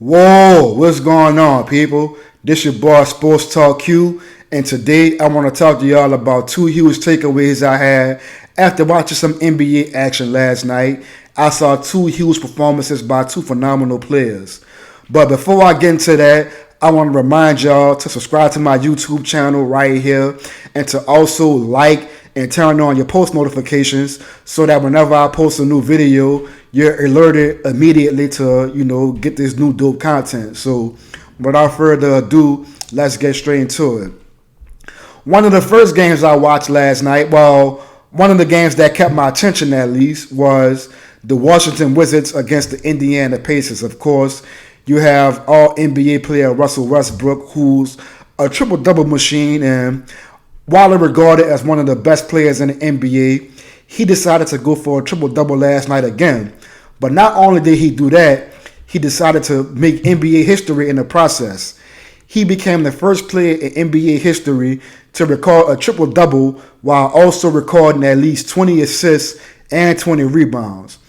Whoa, what's going on, people? This your boy Sports Talk Q, and today I want to talk to y'all about two huge takeaways I had after watching some NBA action last night. I saw two huge performances by two phenomenal players. But before I get into that, I want to remind y'all to subscribe to my YouTube channel right here and to also like and turn on your post notifications so that whenever I post a new video, you're alerted immediately to, get this new dope content. So without further ado, let's get straight into it. One of the first games I watched last night, one of the games that kept my attention at least, was the Washington Wizards against the Indiana Pacers. Of course, you have all NBA player Russell Westbrook, who's a triple-double machine, and while regarded as one of the best players in the NBA, he decided to go for a triple-double last night again. But not only did he do that, he decided to make NBA history in the process. He became the first player in NBA history to record a triple-double while also recording at least 20 assists and 20 rebounds.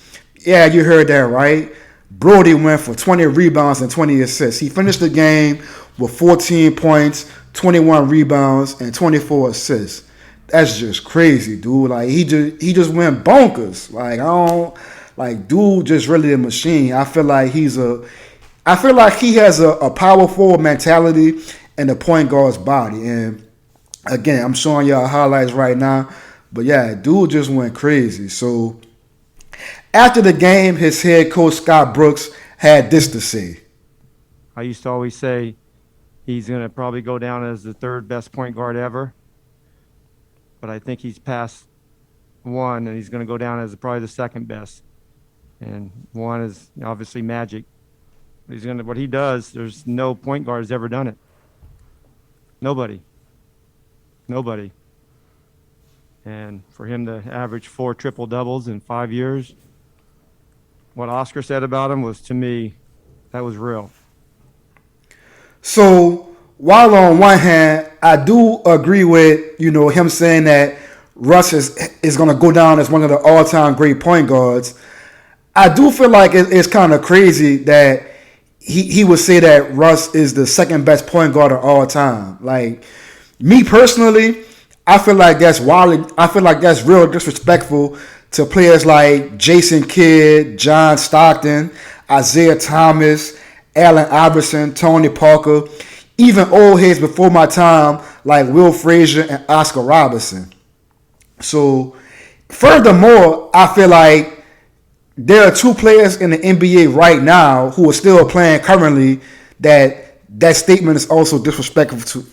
Yeah, you heard that right. Brody went for 20 rebounds and 20 assists. He finished the game with 14 points, 21 rebounds, and 24 assists. That's just crazy, dude. Like he just went bonkers. Dude just really a machine. I feel like he has a powerful mentality and a point guard's body. And again, I'm showing y'all highlights right now. But yeah, dude just went crazy. So after the game, his head coach Scott Brooks had this to say. I used to always say he's going to probably go down as the third best point guard ever. But I think he's past one, and he's going to go down as probably the second best. And one is obviously Magic. What he does, there's no point guard has ever done it. Nobody. And for him to average 4 triple doubles in 5 years, what Oscar said about him was, to me, that was real. So while on one hand, I do agree with, him saying that Russ is going to go down as one of the all-time great point guards, I do feel like it's kind of crazy that he would say that Russ is the second best point guard of all time. Like, me personally, I feel like that's wild. I feel like that's real disrespectful to players like Jason Kidd, John Stockton, Isaiah Thomas, Allen Iverson, Tony Parker, even old heads before my time like Will Frazier and Oscar Robertson. So, furthermore, I feel like there are two players in the NBA right now who are still playing currently that statement is also disrespectful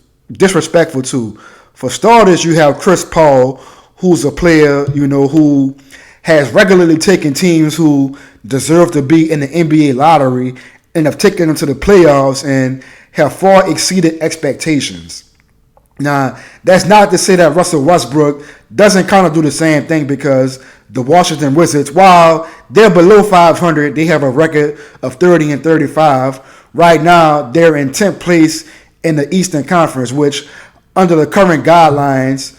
to. For starters, you have Chris Paul, who's a player, who has regularly taken teams who deserve to be in the NBA lottery and have taken them to the playoffs and have far exceeded expectations. Now, that's not to say that Russell Westbrook doesn't kind of do the same thing, because the Washington Wizards, while they're below 500, they have a record of 30 and 35. Right now, they're in 10th place in the Eastern Conference, which under the current guidelines,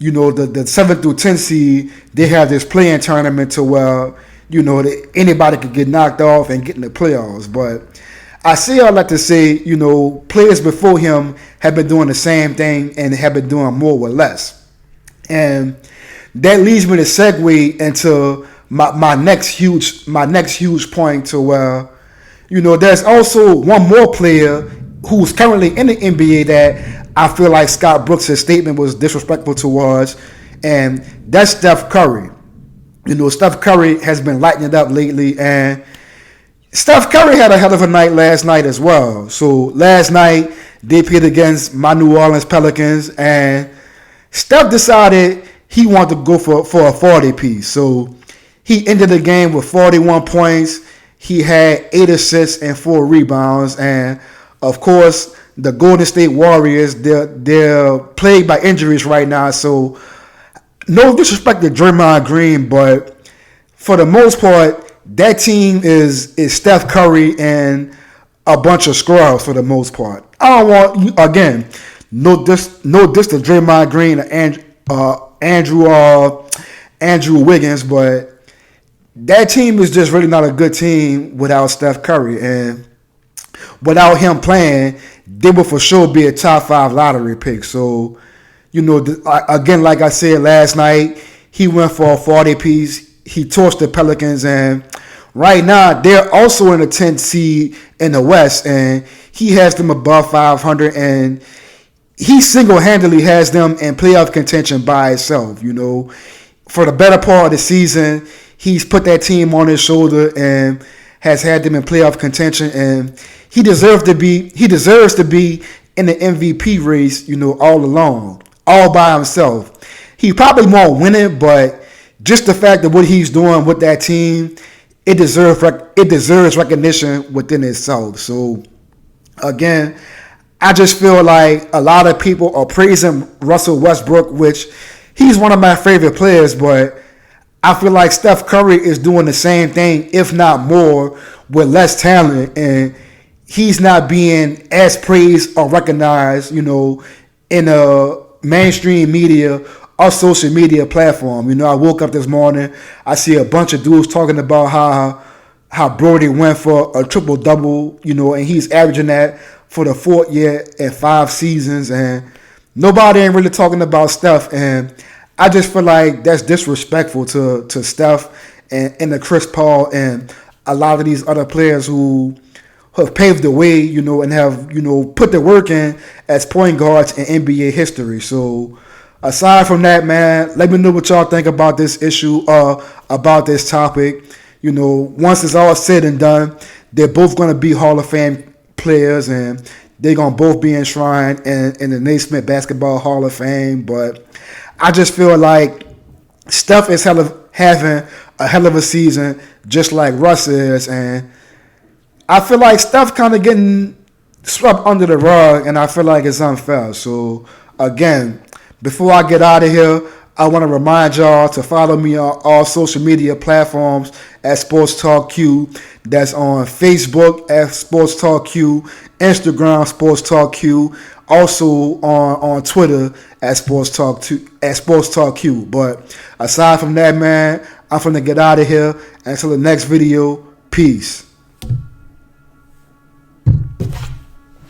the 7 through 10 seed, they have this play-in tournament to where, anybody could get knocked off and get in the playoffs. But I say all that to say, players before him have been doing the same thing and have been doing more with less. And that leads me to segue into my next huge point to where, there's also one more player who's currently in the NBA that I feel like Scott Brooks' statement was disrespectful towards, and that's Steph Curry. Steph Curry has been lighting it up lately, and Steph Curry had a hell of a night last night as well. So last night, they played against my New Orleans Pelicans, and Steph decided he wanted to go for a 40-piece. So he ended the game with 41 points. He had 8 assists and 4 rebounds, and of course, the Golden State Warriors, they're plagued by injuries right now. So no disrespect to Draymond Green, but for the most part, that team is Steph Curry and a bunch of scrubs for the most part. I don't want, again, no diss to Draymond Green or Andrew Wiggins, but that team is just really not a good team without Steph Curry. And without him playing, they would for sure be a top 5 lottery pick. So, again, like I said last night, he went for a 40 piece. He torched the Pelicans, and right now they're also in the 10th seed in the West, and he has them above 500, and he single-handedly has them in playoff contention by itself. For the better part of the season, he's put that team on his shoulder and has had them in playoff contention, and he deserves to be in the MVP race, all alone, all by himself. He probably won't win it, but just the fact of what he's doing with that team, it deserves recognition within itself. So, again, I just feel like a lot of people are praising Russell Westbrook, which he's one of my favorite players, but I feel like Steph Curry is doing the same thing, if not more, with less talent, and he's not being as praised or recognized, in a mainstream media or social media platform. I woke up this morning, I see a bunch of dudes talking about how Brody went for a triple-double, and he's averaging that for the 4th year in 5 seasons, and nobody ain't really talking about Steph, and I just feel like that's disrespectful to Steph and to Chris Paul and a lot of these other players who have paved the way, and have, put the work in as point guards in NBA history. So aside from that, man, let me know what y'all think about this issue, about this topic. Once it's all said and done, they're both going to be Hall of Fame players, and they're going to both be enshrined in the Naismith Basketball Hall of Fame. But I just feel like Steph is having a hell of a season, just like Russ is, and I feel like Steph kind of getting swept under the rug, and I feel like it's unfair. So, again, before I get out of here, I want to remind y'all to follow me on all social media platforms at Sports Talk Q. That's on Facebook at Sports Talk Q, Instagram Sports Talk Q, also on Twitter at Sports Talk Q. But aside from that, man, I'm finna get out of here. Until the next video, peace.